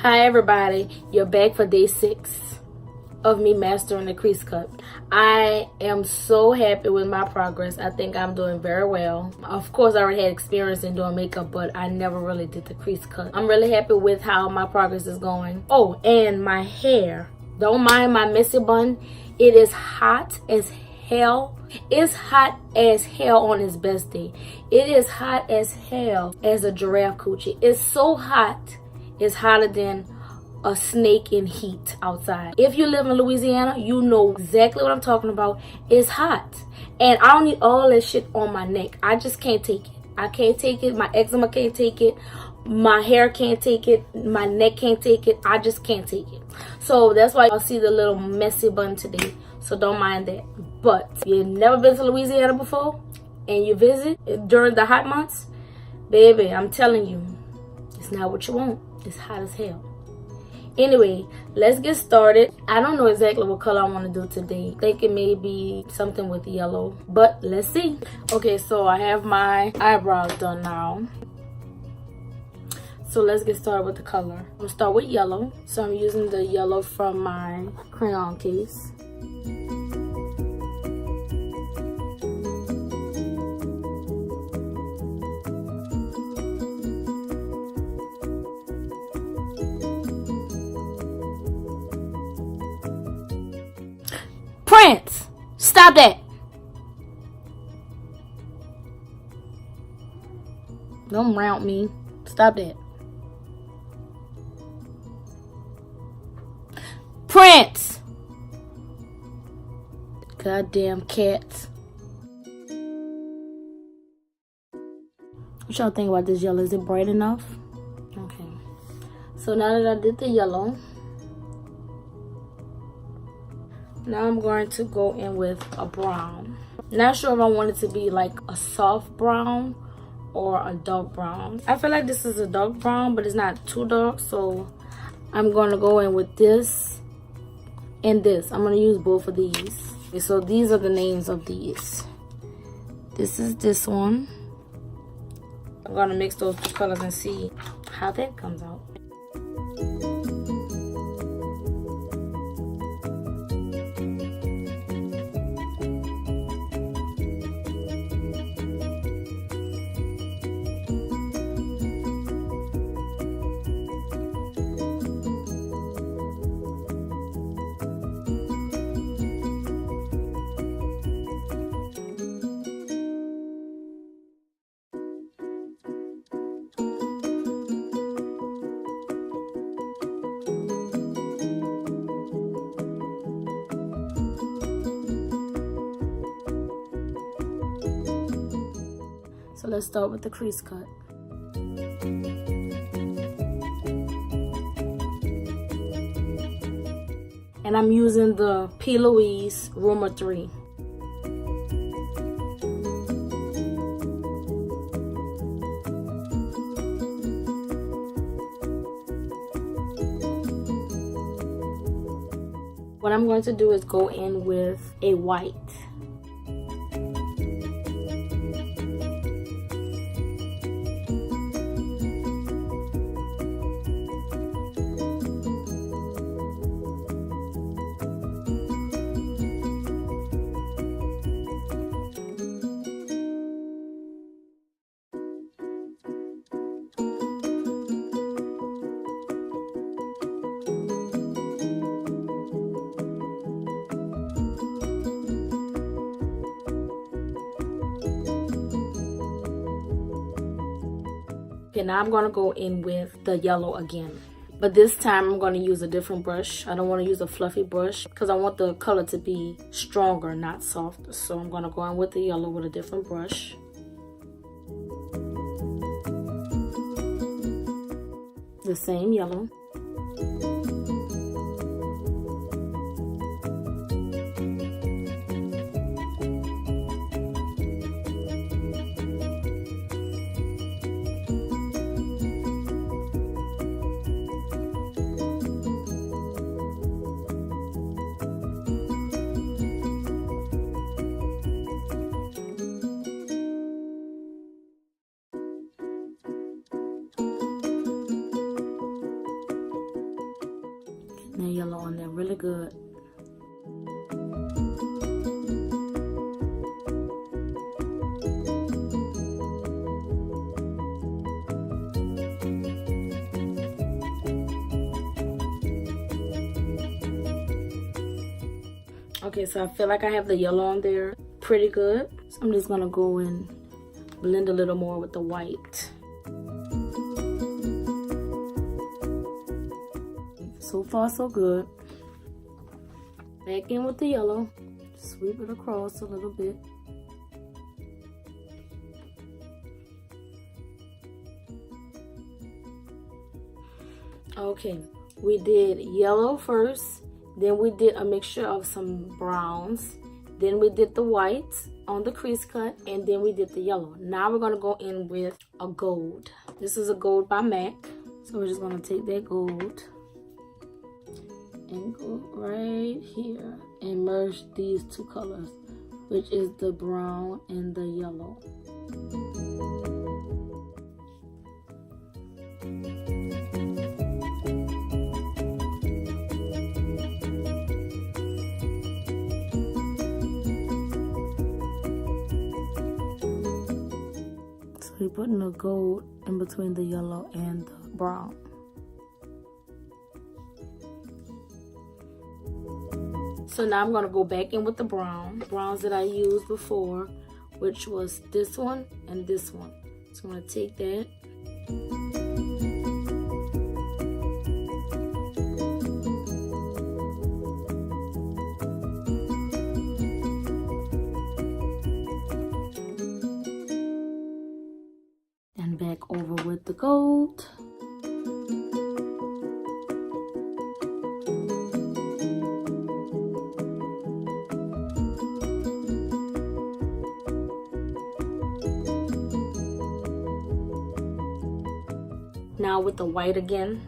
Hi everybody, you're back for day 6 of me mastering the crease cut. I am so happy with my progress. I think I'm doing very well. Of course, I already had experience in doing makeup, but I never really did the crease cut. I'm really happy with how my progress is going. Oh, and my hair. Don't mind my messy bun. It is hot as hell. It's hot as hell on its best day. It is hot as hell as a giraffe coochie. It's so hot. It's hotter than a snake in heat outside. If you live in Louisiana, you know exactly what I'm talking about. It's hot. And I don't need all that shit on my neck. I just can't take it. I can't take it. My eczema can't take it. My hair can't take it. My neck can't take it. I just can't take it. So that's why y'all see the little messy bun today. So don't mind that. But if you've never been to Louisiana before and you visit during the hot months, baby, I'm telling you, it's not what you want. It's hot as hell. Anyway, let's get started. I don't know exactly what color I want to do today. I think it may be something with yellow, but let's see. Okay, so I have my eyebrows done now. So let's get started with the color. I'm gonna start with yellow. So I'm using the yellow from my crayon case. Prince, stop that. Don't round me. Stop that. Prince. Goddamn cats. What y'all think about this yellow? Is it bright enough? Okay. So now that I did the yellow, now I'm going to go in with a brown. Not sure if I want it to be like a soft brown or a dark brown. I feel like this is a dark brown, but it's not too dark. So I'm going to go in with this and this. I'm going to use both of these. Okay, so these are the names of these. This is this one. I'm going to mix those two colors and see how that comes out. So let's start with the crease cut. And I'm using the P. Louise Rumor 3. What I'm going to do is go in with a white. Okay, now I'm going to go in with the yellow again. But this time I'm going to use a different brush. I don't want to use a fluffy brush because I want the color to be stronger, not softer. So I'm going to go in with the yellow with a different brush. The same yellow. really good. Okay, so I feel like I have the yellow on there pretty good. So I'm just gonna go and blend a little more with the white. So far, so good. Back in with the yellow. Sweep it across a little bit. Okay, we did yellow first. Then we did a mixture of some browns. Then we did the white on the crease cut. And then we did the yellow. Now we're going to go in with a gold. This is a gold by MAC. So we're just going to take that gold and go right here and merge these two colors, which is the brown and the yellow. We're putting the gold in between the yellow and the brown. So now I'm going to go back in with the browns that I used before, which was this one and this one. So I'm going to take that. And back over with the gold. Now with the white again.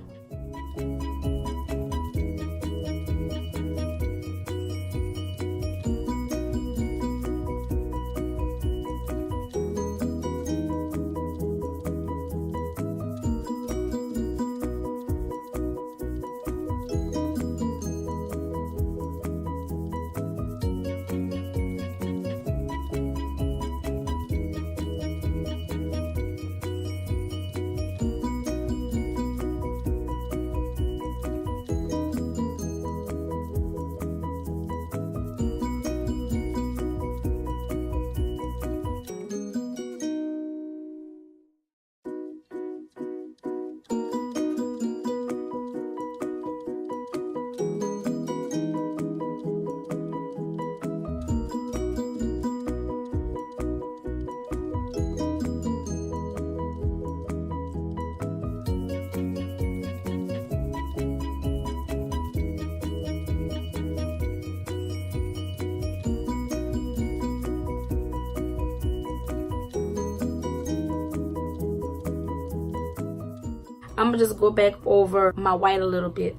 I'm gonna just go back over my white a little bit.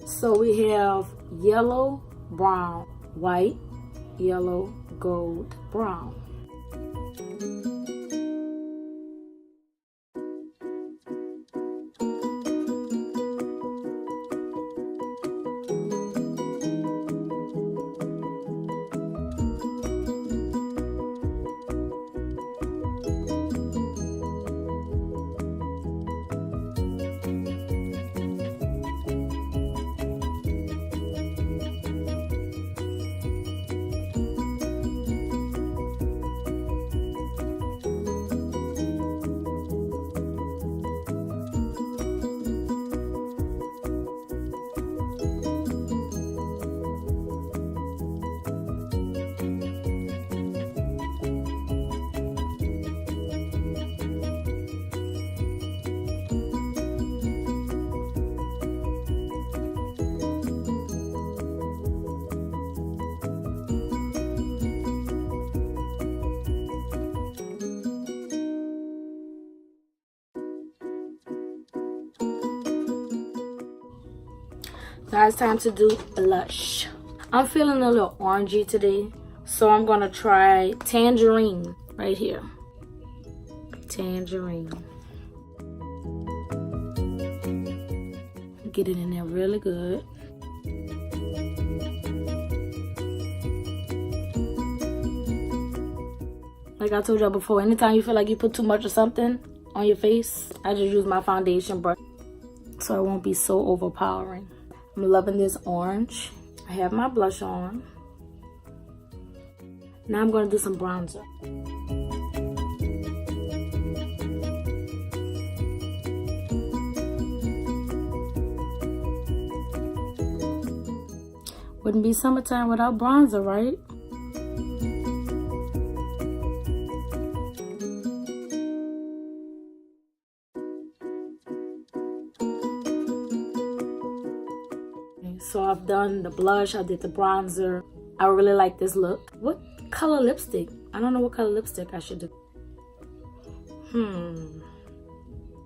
So we have yellow, brown, white, yellow, gold, brown. Now it's time to do blush. I'm feeling a little orangey today, so I'm gonna try Tangerine right here. Tangerine. Get it in there really good. Like I told y'all before, anytime you feel like you put too much of something on your face, I just use my foundation brush so it won't be so overpowering. I'm loving this orange. I have my blush on. Now I'm going to do some bronzer. Wouldn't be summertime without bronzer, right? So I've done the blush, I did the bronzer. I really like this look. What color lipstick? I don't know what color lipstick I should do.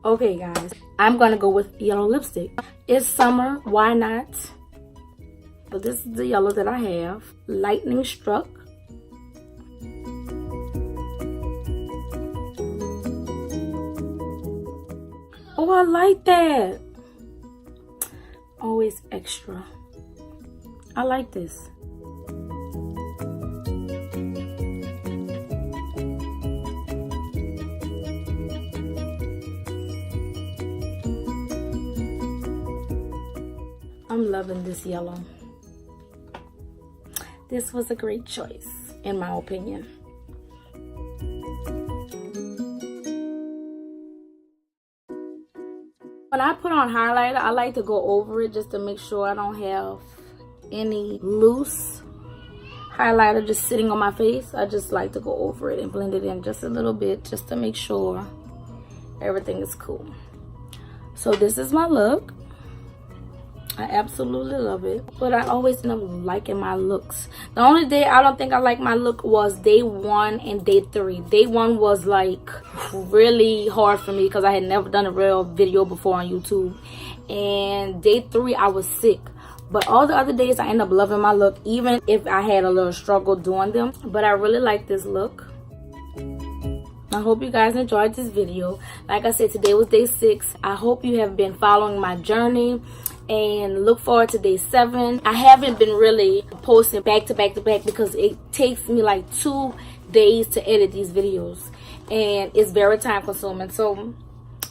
Okay guys, I'm gonna go with yellow lipstick. It's summer, why not? But this is the yellow that I have. Lightning Struck. Oh, I like that. Always extra. I like this. I'm loving this yellow. This was a great choice, in my opinion. When I put on highlighter, I like to go over it just to make sure I don't have any loose highlighter just sitting on my face. I just like to go over it and blend it in just a little bit just to make sure everything is cool. So this is my look. I absolutely love it, but I always end up liking my looks. The only day I don't think I like my look was day 1 and day 3. Day 1 was like really hard for me because I had never done a real video before on YouTube, and day 3 I was sick. But all the other days I end up loving my look, even if I had a little struggle doing them. But I really like this look. I hope you guys enjoyed this video. Like I said, today was day 6. I hope you have been following my journey and look forward to day 7. I haven't been really posting back to back to back because it takes me like 2 days to edit these videos, and it's very time consuming. So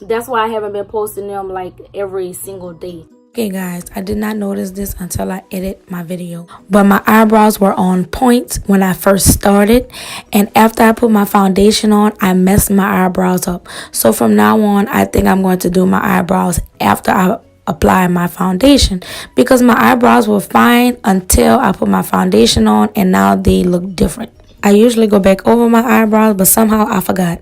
that's why I haven't been posting them like every single day. Okay guys, I did not notice this until I edit my video, but my eyebrows were on point when I first started, and after I put my foundation on, I messed my eyebrows up. So from now on, I think I'm going to do my eyebrows after I apply my foundation, because my eyebrows were fine until I put my foundation on, and now they look different. I usually go back over my eyebrows, but somehow I forgot.